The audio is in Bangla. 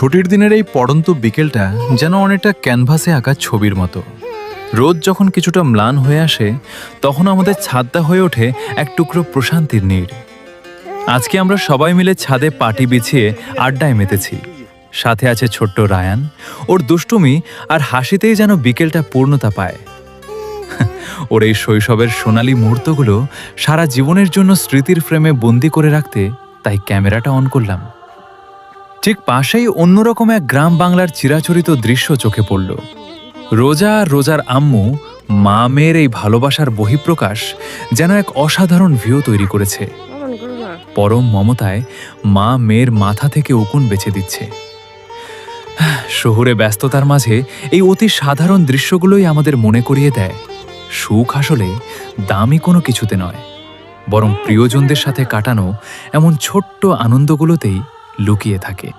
ছুটির দিনের এই পড়ন্ত বিকেলটা যেন অনেকটা ক্যানভাসে আঁকা ছবির মতো। রোদ যখন কিছুটা ম্লান হয়ে আসে, তখন আমাদের ছাদটা হয়ে ওঠে এক টুকরো প্রশান্তির নীড়। আজকে আমরা সবাই মিলে ছাদে পাটি বিছিয়ে আড্ডায় মেতেছি। সাথে আছে ছোট্ট রায়ান, ওর দুষ্টুমি আর হাসিতেই যেন বিকেলটা পূর্ণতা পায়। ওর এই শৈশবের সোনালী মুহূর্তগুলো সারা জীবনের জন্য স্মৃতির ফ্রেমে বন্দি করে রাখতে তাই ক্যামেরাটা অন করলাম। ঠিক পাশেই অন্যরকম এক গ্রাম বাংলার চিরাচরিত দৃশ্য চোখে পড়ল। রোজা আর রোজার আম্মু মা মেয়ের এই ভালোবাসার বহিঃপ্রকাশ যেন এক অসাধারণ ভিউ তৈরি করেছে। পরম মমতায় মা মেয়ের মাথা থেকে উকুন বেছে দিচ্ছে। শহুরে ব্যস্ততার মাঝে এই অতি সাধারণ দৃশ্যগুলোই আমাদের মনে করিয়ে দেয়, সুখ আসলে দামি কোনো কিছুতে নয়, বরং প্রিয়জনদের সাথে কাটানো এমন ছোট্ট আনন্দগুলোতেই লুকিয়ে থাকে।